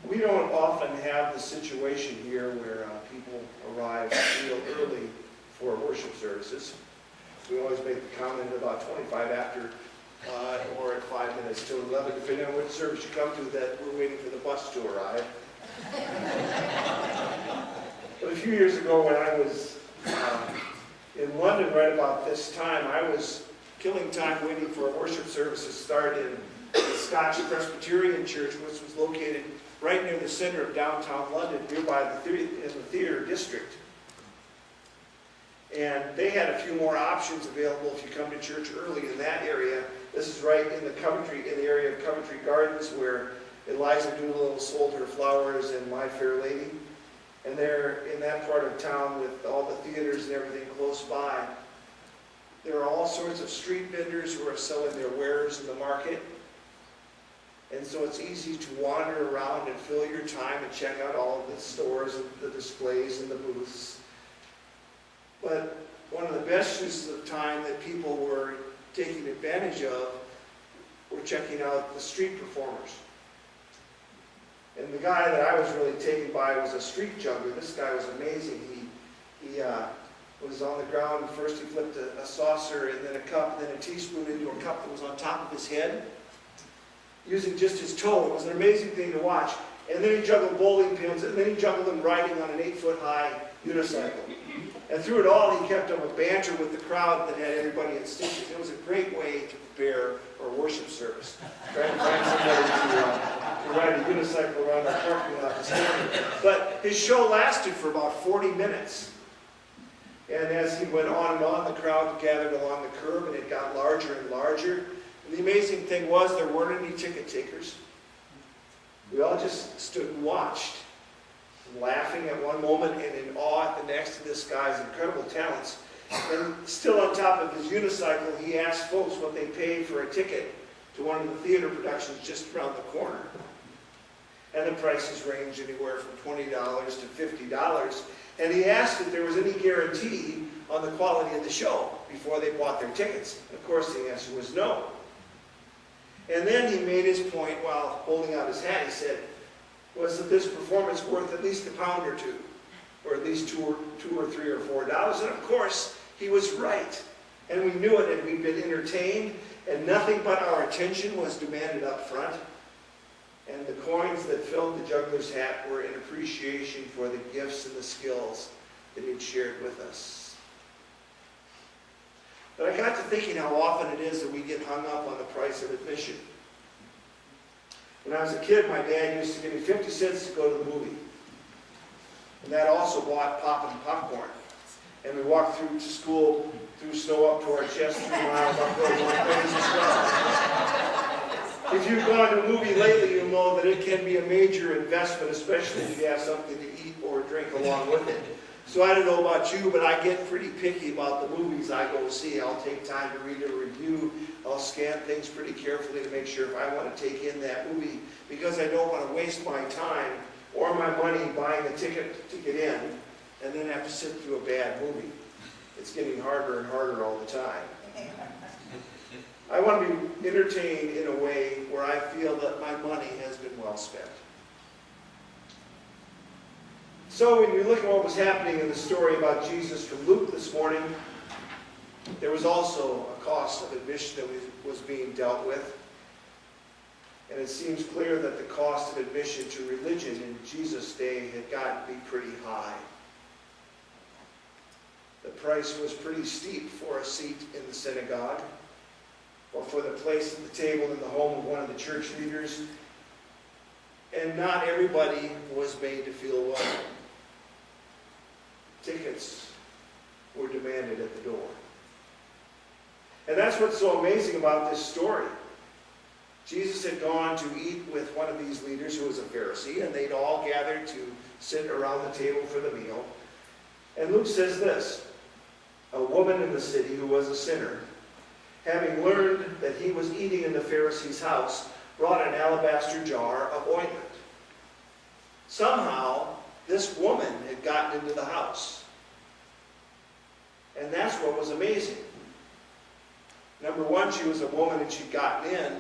We don't often have the situation here where people arrive real early for worship services. We always make the comment about 25 after or at 5 minutes till 11, depending on which service you come to, that we're waiting for the bus to arrive. But a few years ago when I was in London right about this time, I was killing time waiting for a worship service to start in the Scotch Presbyterian Church, which was located right near the center of downtown London, nearby in the theater district. And they had a few more options available if you come to church early in that area. This is right in the area of Coventry Gardens, where Eliza Doolittle sold her flowers and My Fair Lady. And they're in that part of town with all the theaters and everything close by. There are all sorts of street vendors who are selling their wares in the market. And so it's easy to wander around and fill your time and check out all of the stores and the displays and the booths. But one of the best uses of time that people were taking advantage of were checking out the street performers. And the guy that I was really taken by was a street juggler. This guy was amazing. He was on the ground. First he flipped a saucer and then a cup and then a teaspoon into a cup that was on top of his head, using just his toe. It was an amazing thing to watch. And then he juggled bowling pins, and then he juggled them riding on an 8-foot-high unicycle. And through it all, he kept up a banter with the crowd that had everybody in stitches. It was a great way to prepare for a worship service. Trying to find somebody to ride a unicycle around our parking lot this morning. But his show lasted for about 40 minutes. And as he went on and on, the crowd gathered along the curb, and it got larger and larger. And the amazing thing was there weren't any ticket takers. We all just stood and watched, laughing at one moment and in awe at the next of this guy's incredible talents. And still on top of his unicycle, he asked folks what they paid for a ticket to one of the theater productions just around the corner. And the prices ranged anywhere from $20 to $50. And he asked if there was any guarantee on the quality of the show before they bought their tickets. And of course the answer was no. And then he made his point while holding out his hat. He said, was that this performance worth at least £1 or $2, or at least $2 or $3 or $4? And of course, he was right. And we knew it, and we'd been entertained, and nothing but our attention was demanded up front. And the coins that filled the juggler's hat were in appreciation for the gifts and the skills that he'd shared with us. But I got to thinking how often it is that we get hung up on the price of admission. When I was a kid, my dad used to give me 50 cents to go to the movie. And that also bought pop and popcorn. And we walked through to school, through snow up to our chest, 3 miles up road, If you've gone to a movie lately, you'll know that it can be a major investment, especially if you have something to eat or drink along with it. So I don't know about you, but I get pretty picky about the movies I go see. I'll take time to read a review. I'll scan things pretty carefully to make sure if I want to take in that movie, because I don't want to waste my time or my money buying a ticket to get in and then have to sit through a bad movie. It's getting harder and harder all the time. I want to be entertained in a way where I feel that my money has been well spent. So when you look at what was happening in the story about Jesus from Luke this morning, there was also a cost of admission that was being dealt with. And it seems clear that the cost of admission to religion in Jesus' day had got to be pretty high. The price was pretty steep for a seat in the synagogue, or for the place at the table in the home of one of the church leaders. And not everybody was made to feel welcome. Tickets were demanded at the door. And that's what's so amazing about this story. Jesus had gone to eat with one of these leaders who was a Pharisee, and they'd all gathered to sit around the table for the meal. And Luke says this: a woman in the city who was a sinner, having learned that he was eating in the Pharisee's house, brought an alabaster jar of ointment. Somehow, this woman had gotten into the house. And that's what was amazing. Number one, she was a woman and she'd gotten in.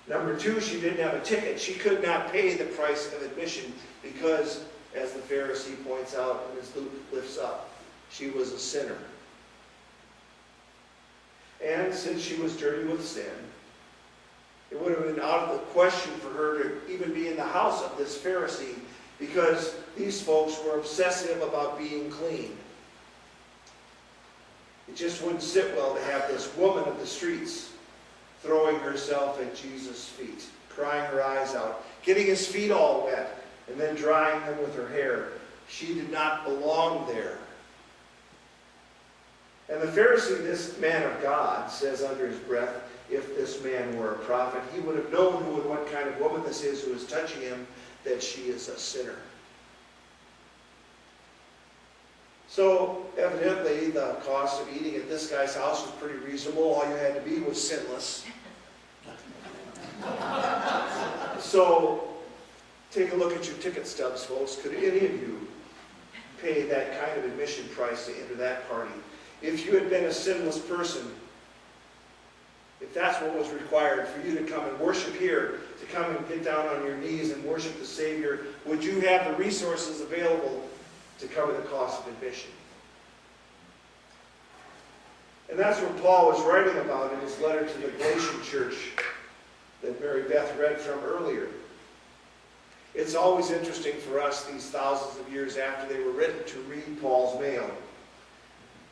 Number two, she didn't have a ticket. She could not pay the price of admission because, as the Pharisee points out and as Luke lifts up, she was a sinner. And since she was dirty with sin, it would have been out of the question for her to even be in the house of this Pharisee, because these folks were obsessive about being clean. It just wouldn't sit well to have this woman of the streets throwing herself at Jesus' feet, crying her eyes out, getting his feet all wet, and then drying them with her hair. She did not belong there. And the Pharisee, this man of God, says under his breath, if this man were a prophet, he would have known who and what kind of woman this is who is touching him, that she is a sinner. So, evidently, the cost of eating at this guy's house was pretty reasonable. All you had to be was sinless. So, take a look at your ticket stubs, folks. Could any of you pay that kind of admission price to enter that party? If you had been a sinless person, if that's what was required for you to come and worship here, to come and get down on your knees and worship the Savior, would you have the resources available to cover the cost of admission? And that's what Paul was writing about in his letter to the Galatian church that Mary Beth read from earlier. It's always interesting for us, these thousands of years after they were written, to read Paul's mail.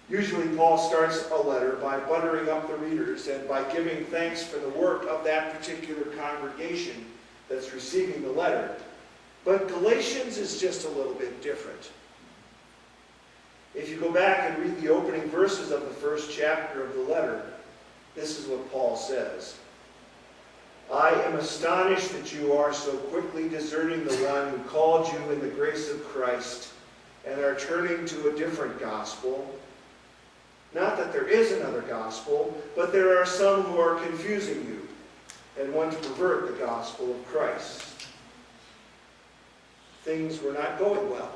Usually Paul starts a letter by buttering up the readers and by giving thanks for the work of that particular congregation that's receiving the letter. But Galatians is just a little bit different. If you go back and read the opening verses of the first chapter of the letter, this is what Paul says. I am astonished that you are so quickly deserting the one who called you in the grace of Christ and are turning to a different gospel. Not that there is another gospel, but there are some who are confusing you and want to pervert the gospel of Christ. Things were not going well.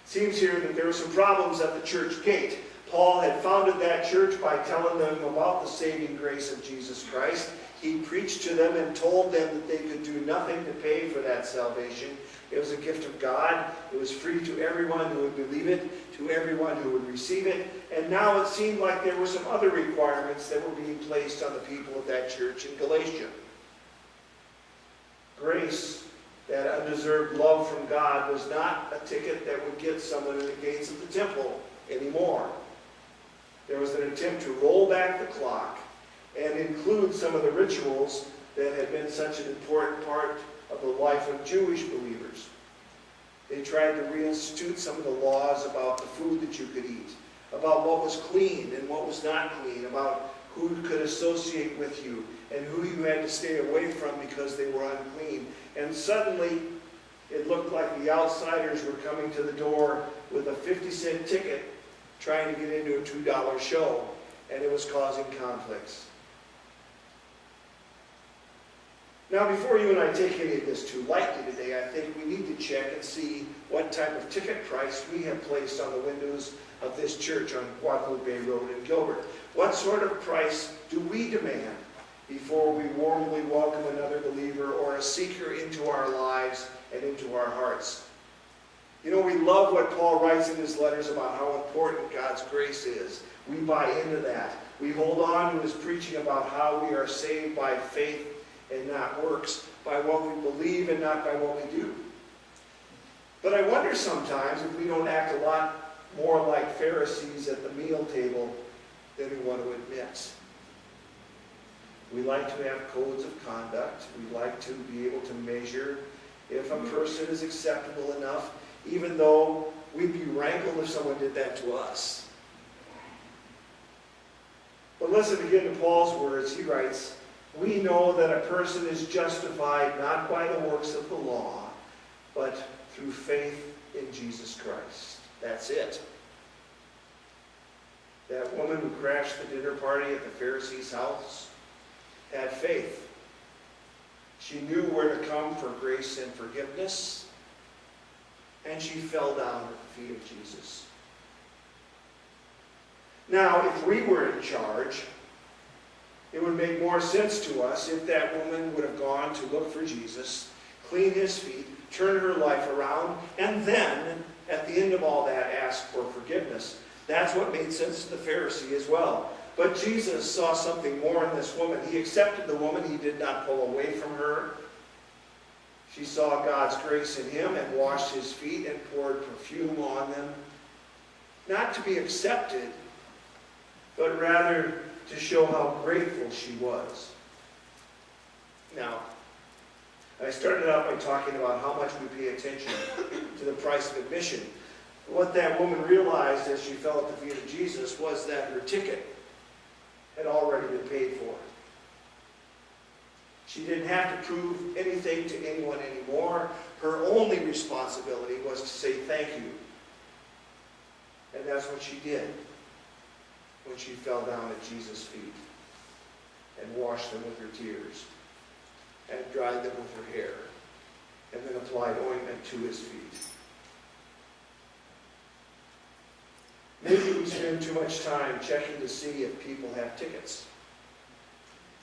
It seems here that there were some problems at the church gate. Paul had founded that church by telling them about the saving grace of Jesus Christ. He preached to them and told them that they could do nothing to pay for that salvation. It was a gift of God. It was free to everyone who would believe it, to everyone who would receive it. And now it seemed like there were some other requirements that were being placed on the people of that church in Galatia. Grace, that undeserved love from God, was not a ticket that would get someone in the gates of the temple anymore. There was an attempt to roll back the clock and include some of the rituals that had been such an important part of the life of Jewish believers. They tried to reinstitute some of the laws about the food that you could eat, about what was clean and what was not clean, about who could associate with you and who you had to stay away from because they were unclean. And suddenly, it looked like the outsiders were coming to the door with a 50-cent ticket trying to get into a $2 show, and it was causing conflicts. Now, before you and I take any of this too lightly today, I think we need to check and see what type of ticket price we have placed on the windows of this church on Guadalupe Road in Gilbert. What sort of price do we demand before we warmly welcome another believer or a seeker into our lives and into our hearts? You know, we love what Paul writes in his letters about how important God's grace is. We buy into that. We hold on to his preaching about how we are saved by faith and not works, by what we believe and not by what we do. But I wonder sometimes if we don't act a lot more like Pharisees at the meal table than we want to admit. We like to have codes of conduct. We like to be able to measure if a person is acceptable enough, even though we'd be rankled if someone did that to us. But listen again to Paul's words. He writes, we know that a person is justified not by the works of the law, but through faith in Jesus Christ. That's it. That woman who crashed the dinner party at the Pharisee's house had faith. She knew where to come for grace and forgiveness, and she fell down at the feet of Jesus. Now, if we were in charge, It would make more sense to us if that woman would have gone to look for Jesus, clean his feet, turn her life around, and then, at the end of all that, ask for forgiveness. That's what made sense to the Pharisee as well. But Jesus saw something more in this woman. He accepted the woman. He did not pull away from her. She saw God's grace in him and washed his feet and poured perfume on them. Not to be accepted, but rather to show how grateful she was. Now, I started out by talking about how much we pay attention to the price of admission. What that woman realized as she fell at the feet of Jesus was that her ticket had already been paid for. She didn't have to prove anything to anyone anymore. Her only responsibility was to say thank you. And that's what she did when she fell down at Jesus' feet and washed them with her tears and dried them with her hair and then applied ointment to his feet. Maybe we spend too much time checking to see if people have tickets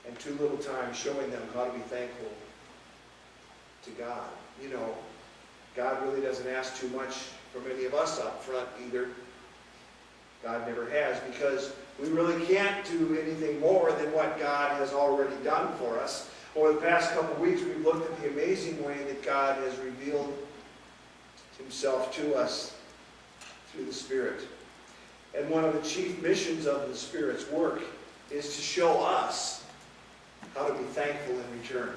and too little time showing them how to be thankful to God. You know, God really doesn't ask too much from any of us up front either. God never has, because we really can't do anything more than what God has already done for us. Over the past couple of weeks, we've looked at the amazing way that God has revealed himself to us through the Spirit. And one of the chief missions of the Spirit's work is to show us how to be thankful in return.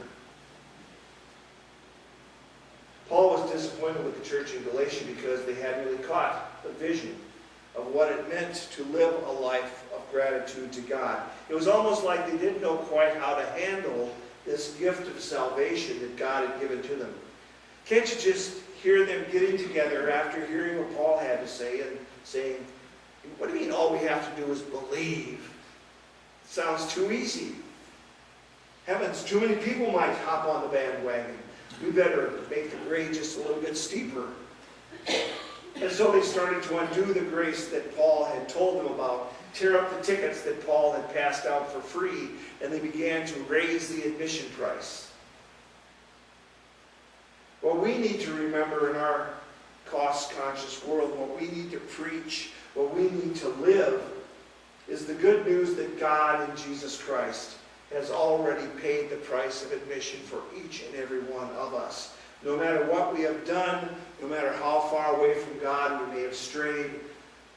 Paul was disappointed with the church in Galatia because they hadn't really caught the vision of what it meant to live a life of gratitude to God. It was almost like they didn't know quite how to handle this gift of salvation that God had given to them. Can't you just hear them getting together after hearing what Paul had to say and saying, what do you mean all we have to do is believe? It sounds too easy. Heavens, too many people might hop on the bandwagon. We better make the grade just a little bit steeper. And so they started to undo the grace that Paul had told them about, tear up the tickets that Paul had passed out for free, and they began to raise the admission price. What we need to remember in our cost-conscious world, what we need to preach, what we need to live, is the good news that God in Jesus Christ has already paid the price of admission for each and every one of us. No matter what we have done, no matter how far away from God we may have strayed,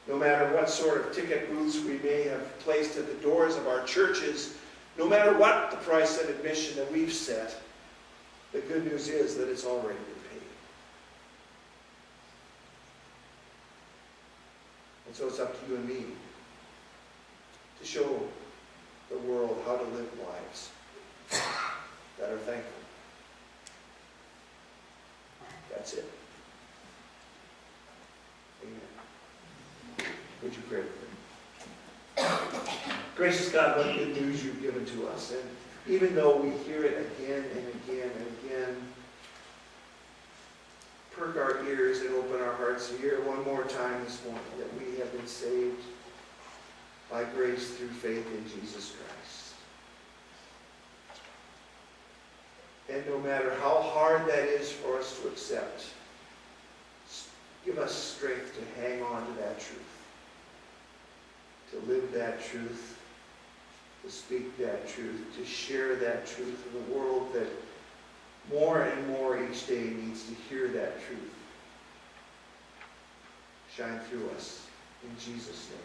no matter what sort of ticket booths we may have placed at the doors of our churches, no matter what the price of admission that we've set, the good news is that it's already been paid. And so it's up to you and me to show the world how to live lives that are thankful. That's it. Amen. Would you pray with me? Gracious God, what good news you've given to us. And even though we hear it again and again and again, perk our ears and open our hearts to hear one more time this morning that we have been saved by grace through faith in Jesus Christ. And no matter how hard that is for us to accept, give us strength to hang on to that truth, to live that truth, to speak that truth, to share that truth in a world that more and more each day needs to hear that truth. Shine through us. In Jesus' name.